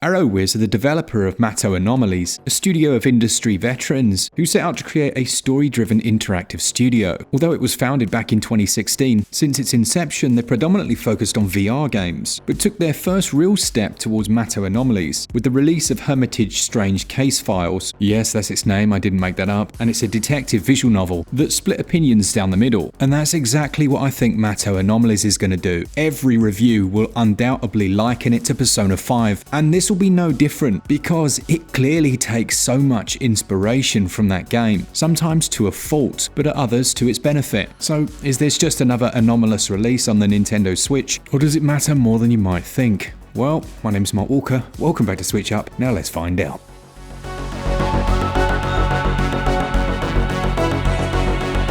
Arrowwiz are the developer of Mato Anomalies, a studio of industry veterans who set out to create a story-driven interactive studio. Although it was founded back in 2016, since its inception they're predominantly focused on VR games, but took their first real step towards Mato Anomalies with the release of Hermitage Strange Case Files. Yes, that's its name, I didn't make that up, and it's a detective visual novel that split opinions down the middle. And that's exactly what I think Mato Anomalies is going to do. Every review will undoubtedly liken it to Persona 5, and this will be no different because it clearly takes so much inspiration from that game, sometimes to a fault, but at others to its benefit. So is this just another anomalous release on the Nintendo Switch, or does it matter more than you might think? Well, my name's Mark Walker, welcome back to SwitchUp, now let's find out.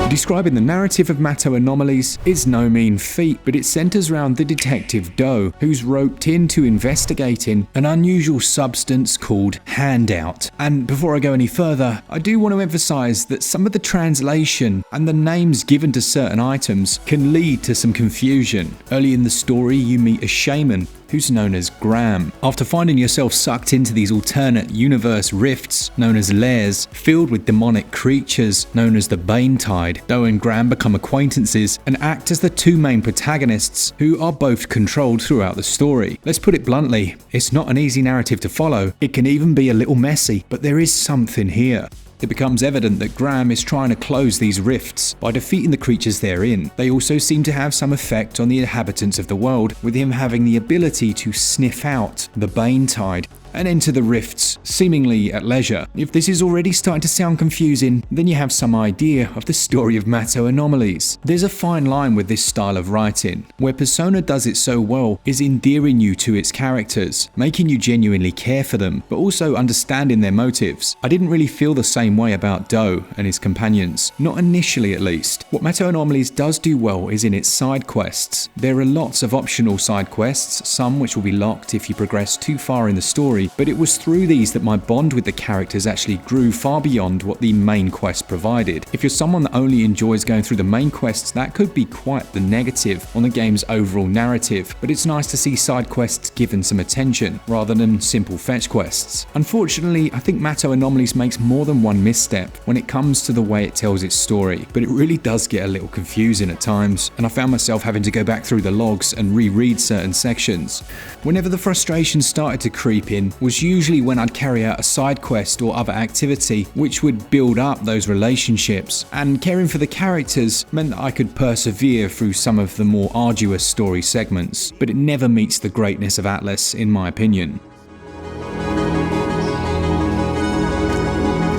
Describing the narrative of Mato Anomalies is no mean feat, but it centers around the detective Do, who's roped into investigating an unusual substance called handout. And before I go any further, I do want to emphasize that some of the translation and the names given to certain items can lead to some confusion. Early in the story, you meet a shaman who's known as Graham. After finding yourself sucked into these alternate universe rifts known as lairs, filled with demonic creatures known as the Bane Tide, Do and Graham become acquaintances and act as the two main protagonists who are both controlled throughout the story. Let's put it bluntly, it's not an easy narrative to follow, it can even be a little messy, but there is something here. It becomes evident that Graham is trying to close these rifts by defeating the creatures therein. They also seem to have some effect on the inhabitants of the world, with him having the ability to sniff out the Bane Tide and enter the rifts, seemingly at leisure. If this is already starting to sound confusing, then you have some idea of the story of Mato Anomalies. There's a fine line with this style of writing. Where Persona does it so well is endearing you to its characters, making you genuinely care for them, but also understanding their motives. I didn't really feel the same way about Do and his companions, not initially at least. What Mato Anomalies does do well is in its side quests. There are lots of optional side quests, some which will be locked if you progress too far in the story, but it was through these that my bond with the characters actually grew far beyond what the main quest provided. If you're someone that only enjoys going through the main quests, that could be quite the negative on the game's overall narrative, but it's nice to see side quests given some attention, rather than simple fetch quests. Unfortunately, I think Mato Anomalies makes more than one misstep when it comes to the way it tells its story, but it really does get a little confusing at times, and I found myself having to go back through the logs and reread certain sections. Whenever the frustration started to creep in was usually when I'd carry out a side quest or other activity which would build up those relationships, and caring for the characters meant that I could persevere through some of the more arduous story segments, but it never meets the greatness of Atlas in my opinion.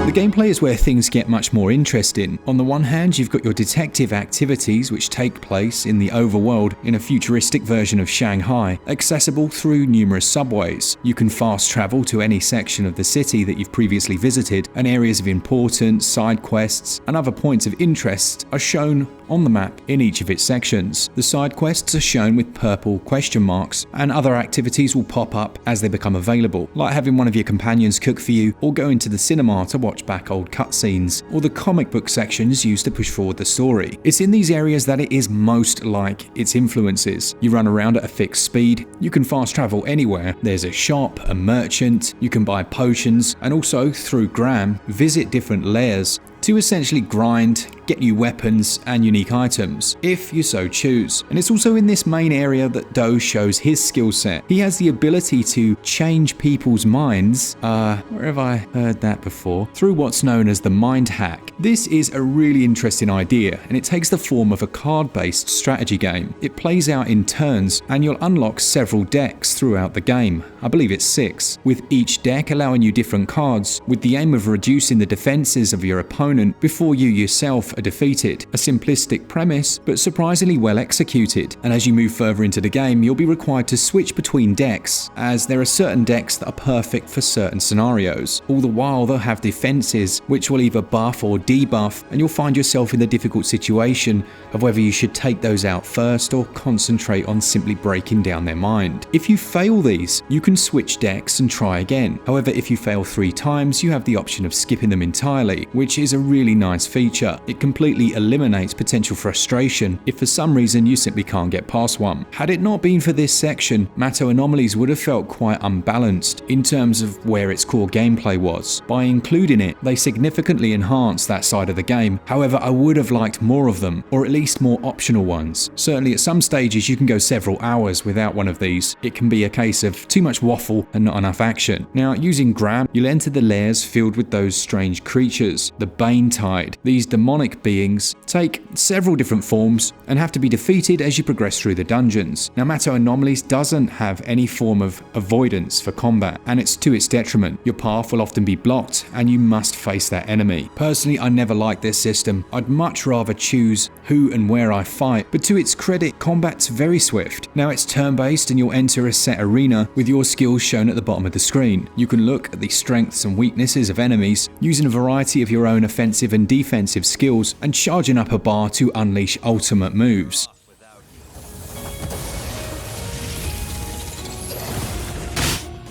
The gameplay is where things get much more interesting. On the one hand, you've got your detective activities which take place in the overworld in a futuristic version of Shanghai, accessible through numerous subways. You can fast travel to any section of the city that you've previously visited, and areas of importance, side quests, and other points of interest are shown on the map in each of its sections. The side quests are shown with purple question marks, and other activities will pop up as they become available, like having one of your companions cook for you, or going to the cinema to watch back old cutscenes, or the comic book sections used to push forward the story. It's in these areas that it is most like its influences. You run around at a fixed speed, you can fast travel anywhere, there's a shop, a merchant, you can buy potions, and also, through Graham, visit different lairs to essentially grind, get new weapons and unique items, if you so choose. And it's also in this main area that Do shows his skill set. He has the ability to change people's minds, where have I heard that before? Through what's known as the mind hack. This is a really interesting idea, and it takes the form of a card-based strategy game. It plays out in turns, and you'll unlock several decks throughout the game. I believe it's 6, with each deck allowing you different cards, with the aim of reducing the defenses of your opponent before you yourself are defeated. A simplistic premise, but surprisingly well executed. And as you move further into the game, you'll be required to switch between decks, as there are certain decks that are perfect for certain scenarios. All the while they'll have defenses which will either buff or debuff, and you'll find yourself in the difficult situation of whether you should take those out first or concentrate on simply breaking down their mind. If you fail these, you can switch decks and try again. However, if you fail 3 times, you have the option of skipping them entirely, which is a really nice feature. It completely eliminates potential frustration if for some reason you simply can't get past one. Had it not been for this section, Mato Anomalies would have felt quite unbalanced in terms of where its core gameplay was. By including it, they significantly enhanced that side of the game. However, I would have liked more of them, or at least more optional ones. Certainly at some stages you can go several hours without one of these. It can be a case of too much waffle and not enough action. Now, using Grab, you'll enter the lairs filled with those strange creatures, the Bane Tide. These demonic beings take several different forms and have to be defeated as you progress through the dungeons. Now, Mato Anomalies doesn't have any form of avoidance for combat, and it's to its detriment. Your path will often be blocked and you must face that enemy. Personally, I never liked this system. I'd much rather choose who and where I fight, but to its credit, combat's very swift. Now, it's turn-based and you'll enter a set arena with your skills shown at the bottom of the screen. You can look at the strengths and weaknesses of enemies, using a variety of your own offensive and defensive skills and charging up a bar to unleash ultimate moves.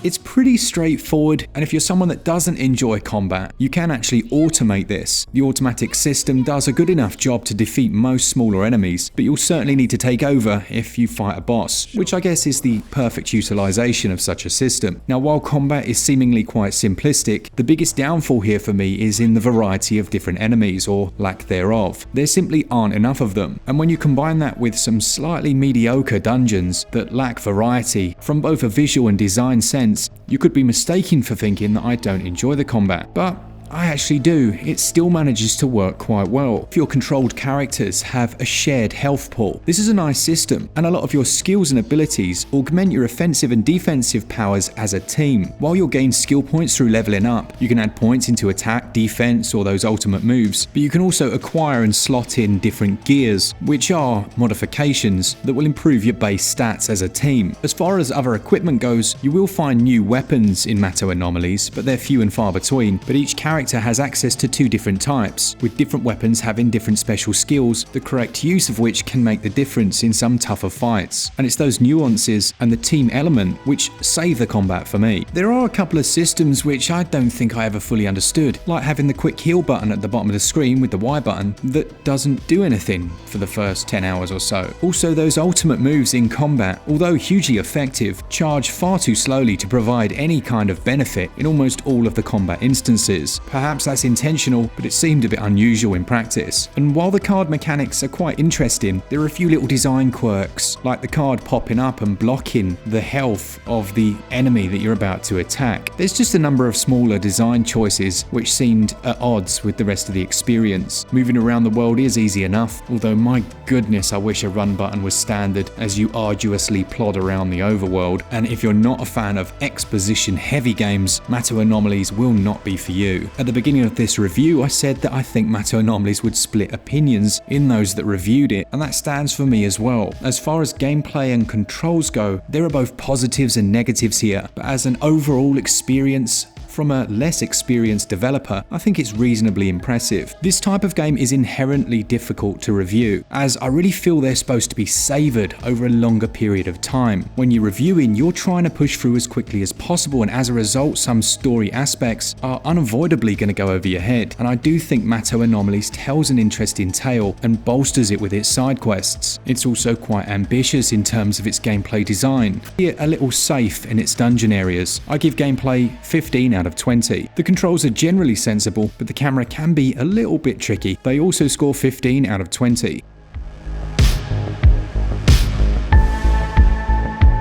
It's pretty straightforward, and if you're someone that doesn't enjoy combat, you can actually automate this. The automatic system does a good enough job to defeat most smaller enemies, but you'll certainly need to take over if you fight a boss, which I guess is the perfect utilization of such a system. Now, while combat is seemingly quite simplistic, the biggest downfall here for me is in the variety of different enemies, or lack thereof. There simply aren't enough of them, and when you combine that with some slightly mediocre dungeons that lack variety from both a visual and design sense, you could be mistaken for thinking that I don't enjoy the combat, but I actually do. It still manages to work quite well. If your controlled characters have a shared health pool, this is a nice system, and a lot of your skills and abilities augment your offensive and defensive powers as a team. While you'll gain skill points through leveling up, you can add points into attack, defense, or those ultimate moves, but you can also acquire and slot in different gears, which are modifications that will improve your base stats as a team. As far as other equipment goes, you will find new weapons in Mato Anomalies, but they're few and far between, but each character has access to two different types, with different weapons having different special skills, the correct use of which can make the difference in some tougher fights. And it's those nuances and the team element which save the combat for me. There are a couple of systems which I don't think I ever fully understood, like having the quick heal button at the bottom of the screen with the Y button that doesn't do anything for the first 10 hours or so. Also, those ultimate moves in combat, although hugely effective, charge far too slowly to provide any kind of benefit in almost all of the combat instances. Perhaps that's intentional, but it seemed a bit unusual in practice. And while the card mechanics are quite interesting, there are a few little design quirks, like the card popping up and blocking the health of the enemy that you're about to attack. There's just a number of smaller design choices which seemed at odds with the rest of the experience. Moving around the world is easy enough, although my goodness, I wish a run button was standard as you arduously plod around the overworld. And if you're not a fan of exposition heavy games, Mato Anomalies will not be for you. At the beginning of this review, I said that I think Mato Anomalies would split opinions in those that reviewed it, and that stands for me as well. As far as gameplay and controls go, there are both positives and negatives here, but as an overall experience, from a less experienced developer, I think it's reasonably impressive. This type of game is inherently difficult to review, as I really feel they're supposed to be savoured over a longer period of time. When you're reviewing, you're trying to push through as quickly as possible, and as a result, some story aspects are unavoidably going to go over your head. And I do think Mato Anomalies tells an interesting tale and bolsters it with its side quests. It's also quite ambitious in terms of its gameplay design, yet a little safe in its dungeon areas. I give gameplay 15 out of 20. The controls are generally sensible, but the camera can be a little bit tricky. They also score 15 out of 20.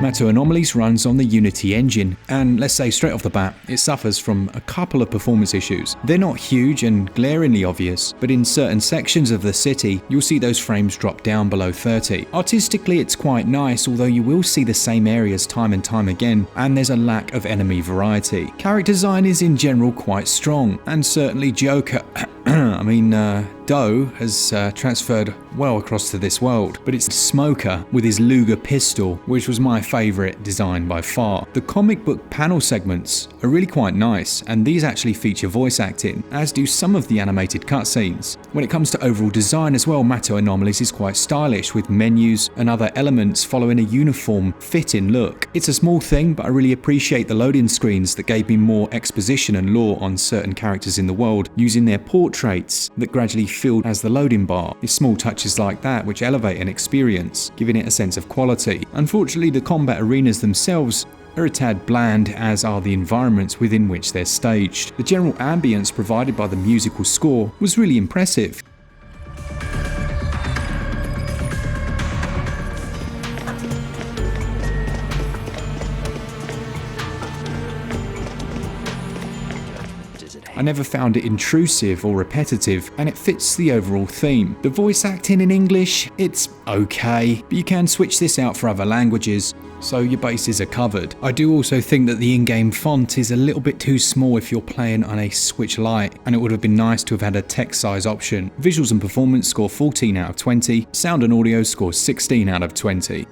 Mato Anomalies runs on the Unity engine, and let's say straight off the bat, it suffers from a couple of performance issues. They're not huge and glaringly obvious, but in certain sections of the city, you'll see those frames drop down below 30. Artistically, it's quite nice, although you will see the same areas time and time again, and there's a lack of enemy variety. Character design is in general quite strong, and certainly Joker Doe has transferred well across to this world, but it's Smoker with his Luger pistol, which was my favourite design by far. The comic book panel segments are really quite nice, and these actually feature voice acting, as do some of the animated cutscenes. When it comes to overall design as well, Mato Anomalies is quite stylish, with menus and other elements following a uniform, fitting look. It's a small thing, but I really appreciate the loading screens that gave me more exposition and lore on certain characters in the world, using their portraits that gradually filled as the loading bar. It's small touches like that which elevate an experience, giving it a sense of quality. Unfortunately, the combat arenas themselves are a tad bland, as are the environments within which they're staged. The general ambience provided by the musical score was really impressive. I never found it intrusive or repetitive, and it fits the overall theme. The voice acting in English, it's okay, but you can switch this out for other languages, so your bases are covered. I do also think that the in-game font is a little bit too small if you're playing on a Switch Lite, and it would have been nice to have had a text size option. Visuals and performance score 14 out of 20, sound and audio score 16 out of 20.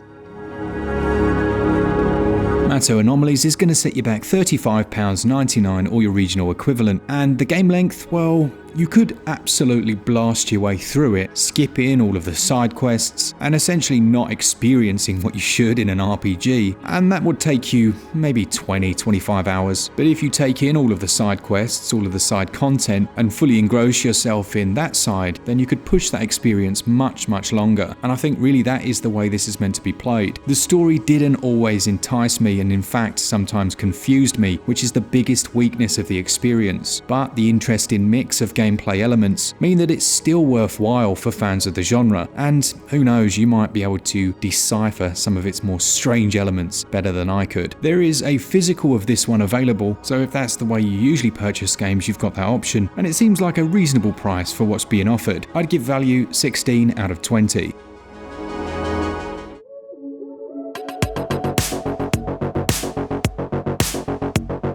Mato Anomalies is going to set you back £35.99 or your regional equivalent, and the game length, well, you could absolutely blast your way through it, skipping all of the side quests and essentially not experiencing what you should in an RPG, and that would take you maybe 20-25 hours. But if you take in all of the side quests, all of the side content, and fully engross yourself in that side, then you could push that experience much longer, and I think really that is the way this is meant to be played. The story didn't always entice me, and in fact sometimes confused me, which is the biggest weakness of the experience, but the interesting mix of gameplay elements mean that it's still worthwhile for fans of the genre, and who knows, you might be able to decipher some of its more strange elements better than I could. There is a physical of this one available, so if that's the way you usually purchase games, you've got that option, and it seems like a reasonable price for what's being offered. I'd give value 16 out of 20.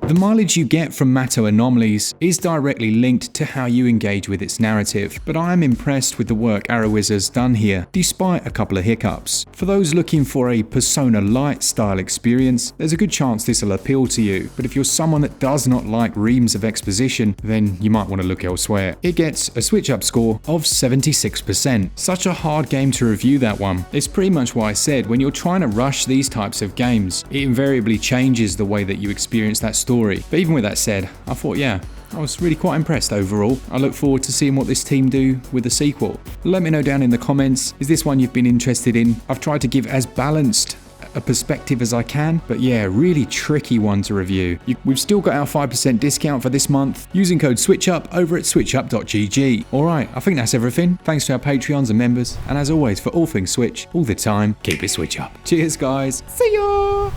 The mileage you get from Mato Anomalies is directly linked to how you engage with its narrative, but I am impressed with the work Arrowwiz has done here, despite a couple of hiccups. For those looking for a Persona Light style experience, there's a good chance this will appeal to you, but if you're someone that does not like reams of exposition, then you might want to look elsewhere. It gets a SwitchUp score of 76%. Such a hard game to review, that one. It's pretty much what I said. When you're trying to rush these types of games, it invariably changes the way that you experience that story. But even with that said, I thought, yeah, I was really quite impressed overall. I look forward to seeing what this team do with the sequel. Let me know down in the comments, is this one you've been interested in? I've tried to give as balanced a perspective as I can, but yeah, really tricky one to review. We've still got our 5% discount for this month using code SwitchUp over at switchup.gg. Alright, I think that's everything. Thanks to our Patreons and members, and as always, for all things Switch, all the time, keep it Switch up. Cheers guys, see ya!